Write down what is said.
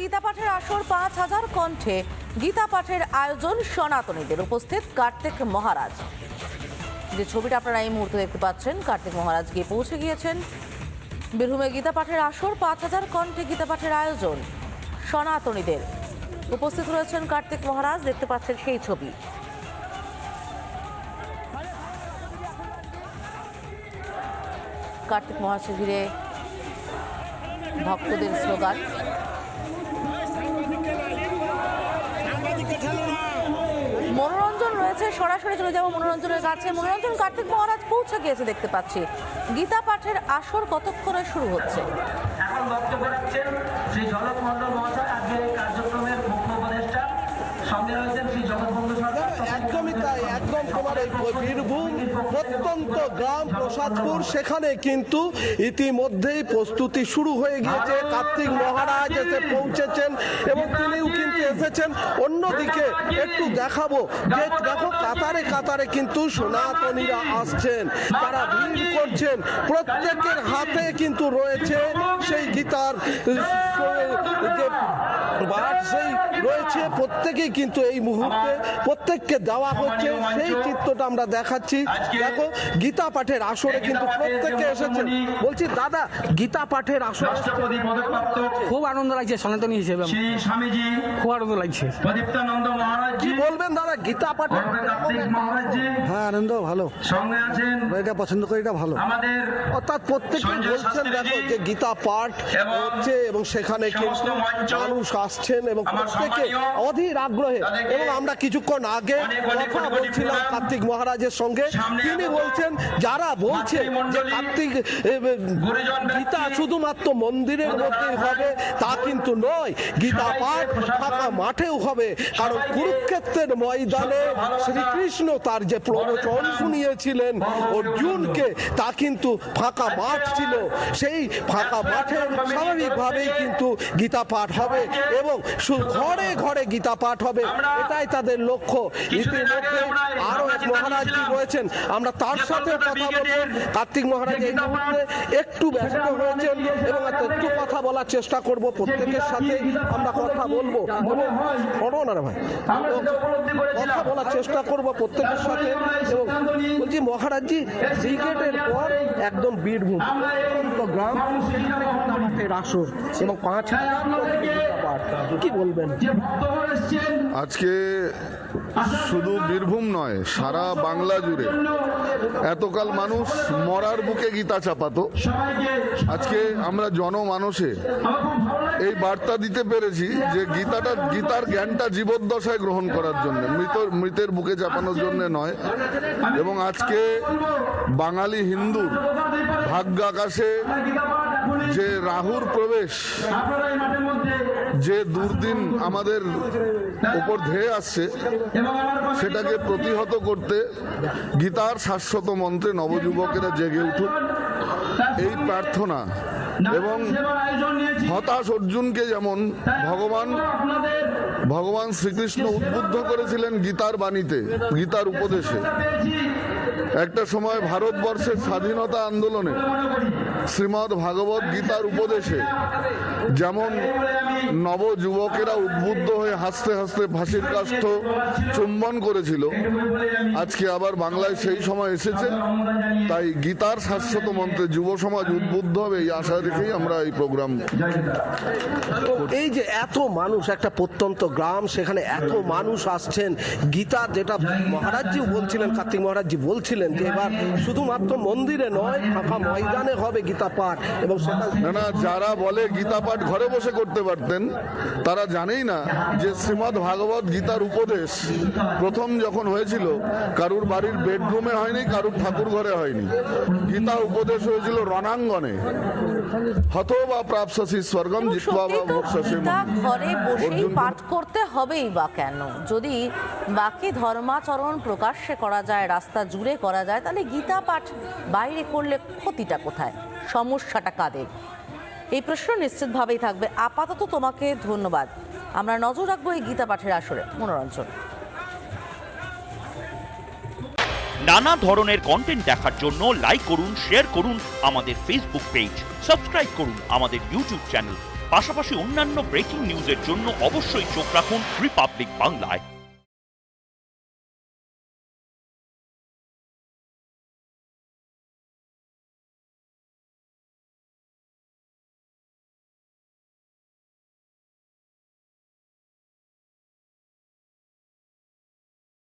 গীতা পাঠের আসর 5000 কণ্ঠে গীতা পাঠের আয়োজন সনাতনীদের, উপস্থিত কার্তিক মহারাজ। যে ছবিটা আপনারা এই মুহূর্তে দেখতে পাচ্ছেন, কার্তিক মহারাজ গিয়ে পৌঁছে গিয়েছেন বীরভূমে। গীতা পাঠের আসর 5000 কণ্ঠে গীতা পাঠের আয়োজন সনাতনীদের, উপস্থিত রয়েছেন কার্তিক মহারাজ, দেখতে পাচ্ছেন সেই ছবি। কার্তিক মহারাজকে ঘিরে ভক্তদের স্লোগান। মনোরঞ্জন রয়েছে, সরাসরি চলে যাবো মনোরঞ্জনের কাছে। মনোরঞ্জন, কার্তিক মহারাজ পৌঁছে গিয়েছে দেখতে পাচ্ছি, গীতা পাঠের আসর কতক্ষণে শুরু হচ্ছে? এখন বক্তব্য রাখছেন শ্রী জগৎ মন্ডল মহাশয়, আজকে এই কার্যক্রমের মুখ্য উপদেষ্টা, সঙ্গে রয়েছেন শ্রী জগৎবন্ধু সরকার। একদমই তাই, একদম তোমার এই বীরভূম প্রত্যন্ত গ্রাম প্রসাদপুর, সেখানে কিন্তু ইতিমধ্যেই প্রস্তুতি শুরু হয়ে গিয়েছে। কার্তিক মহারাজ এসে পৌঁছেছেন এবং তিনিও কিন্তু এসেছেন। অন্যদিকে একটু দেখাবো যে দেখো কাতারে কাতারে কিন্তু সনাতনীরা আসছেন, তারা ভিড় করছেন, প্রত্যেকের হাতে কিন্তু রয়েছে সেই গীতার যে পাঠ সেই রয়েছে, প্রত্যেকেই কিন্তু এই মুহূর্তে প্রত্যেককে দেওয়া হচ্ছে, সেই চিত্রটা আমরা দেখাচ্ছি। দেখো গীতা পাঠের আসরে কিন্তু প্রত্যেকে এসেছে। বলছি দাদা, গীতা পাঠের আসর রাষ্ট্রপতি পদকপ্রাপ্ত খুব আনন্দ লাগছে সনাতনী হিসেবে, শ্রী স্বামীজি খুব আনন্দ লাগছে। প্রদীপ্তানন্দ মহারাজ কি বলবেন দাদা গীতা পাঠের? কার্তিক মহারাজ জি হ্যাঁ, আনন্দ ভালো, সঙ্গে আছেন এটা পছন্দ করি, এটা ভালো। আমাদের অর্থাৎ প্রত্যেকে বলছেন দেখো যে গীতা পাঠ হচ্ছে এবং সেখানে কিন্তু মানুষ আসছেন এবং প্রত্যেকে অধীর আগ্রহে। এবং আমরা কিছুক্ষণ আগে কথা বলছিলাম কার্তিক মহারাজের সঙ্গে, তিনি বলছেন যারা বলছে যে কার্তিক গীতা শুধুমাত্র মন্দিরের মধ্যেই হবে তা কিন্তু নয়, গীতা পাঠ ফাঁকা মাঠেও হবে। কারণ কুরুক্ষেত্রের ময়দানে শ্রীকৃষ্ণ তার যে প্রবচন শুনিয়েছিলেন অর্জুনকে, তা কিন্তু ফাঁকা মাঠ ছিল। সেই ফাঁকা মাঠে স্বাভাবিকভাবেই কিন্তু গীতা পাঠ হবে এবং ঘরে ঘরে গীতা পাঠ হবে, এটাই তাদের লক্ষ্য। ইতিমধ্যে আরো এক মহারাজজি রয়েছেন, আমরা তার সাথে কথা বলবো। কার্তিক মহারাজ এই মুহূর্তে একটু ব্যস্ত হয়েছেন এবং একটু কথা বলার চেষ্টা করব, প্রত্যেকের সাথে আমরা কথা বলবো। ভাই কথা বলার চেষ্টা করব প্রত্যেকের সাথে। এবং বলছি মহারাজজি, ক্রিকেটের পর একদম বীরভূম গ্রাম আসর এবং 5000 কি বলবেন? আজকে শুধু বীরভূম নয়, সারা বাংলা জুড়ে এতকাল মানুষ মরার বুকে গীতা চাপাতো, আজকে আমরা জনমানসে এই বার্তা দিতে পেরেছি যে গীতার জ্ঞানটা জীবদ্দশায় গ্রহণ করার জন্য, মৃতের বুকে চাপানোর জন্য নয়। এবং আজকে বাঙালি হিন্দুর ভাগ্য আকাশে যে রাহুর প্রবেশ, যে দুর্দিন আমাদের উপর ধেয়ে আসছে, সেটাকে প্রতিহত করতে গীতার শাশ্বত মন্ত্রে নবযুবকেরা জেগে উঠুক, এই প্রার্থনা। এবং হতাশ অর্জুনকে যেমন ভগবান শ্রীকৃষ্ণ উদ্বুদ্ধ করেছিলেন গীতার বাণীতে, গীতার উপদেশে। একটা সময় ভারতবর্ষের স্বাধীনতা আন্দোলনে শ্রীমদ্ ভাগবত গীতার উপদেশে যেমন নবযুবকেরা উদ্বুদ্ধ হয়ে হাসতে হাসতে ফাঁসির কাষ্ঠ চুম্বন করেছিল, আজকে আবার বাংলায় সেই সময় এসেছে। তাই গীতার শাশ্বত মন্ত্রে যুব সমাজ উদ্বুদ্ধ হবে, এই আশা রেখেই আমরা এই প্রোগ্রাম। এই যে এত মানুষ, একটা প্রত্যন্ত গ্রাম, সেখানে এত মানুষ আসছেন, গীতা যেটা মহারাজজি বলছিলেন, কার্তিক মহারাজজি বলছিলেন যে এবার শুধুমাত্র মন্দিরে নয়, ফাঁকা ময়দানে হবে গীতা পাঠ। এবং না, যারা বলে গীতা পাঠ ঘরে বসে করতে পারতেন, তারা জানেই না যে শ্রীমদ্ ভাগবত গীতার উপদেশ প্রথম যখন হয়েছিল কারুর বাড়ির বেডরুমে হয়নি, কারুর ঠাকুর ঘরে হয়নি। গীতা উপদেশ হয়েছিল রণাঙ্গনে। হতো বা প্রাপ্সি স্বর্গম জিত্বা বা মোক্ষসে। ঘরে বসেই পাঠ করতে হবেই বা কেন? যদি বাকি ধর্মাচরণ প্রকাশ্যে করা যায়, রাস্তা জুড়ে করা যায়, তাহলে গীতা পাঠ বাইরে করলে ক্ষতিটা কোথায়, সমস্যাটা কাদের? এই প্রশ্ন নিশ্চিতভাবেই থাকবে। আপাতত তোমাকে ধন্যবাদ। আমরা নজর রাখবো এই গীতা পাঠের আসরে। মনোরঞ্জন। নানা ধরনের কন্টেন্ট দেখার জন্য লাইক করুন, শেয়ার করুন আমাদের ফেসবুক পেজ, সাবস্ক্রাইব করুন আমাদের ইউটিউব চ্যানেল। পাশাপাশি অন্যান্য ব্রেকিং নিউজের জন্য অবশ্যই চোখ রাখুন রিপাবলিক বাংলায়।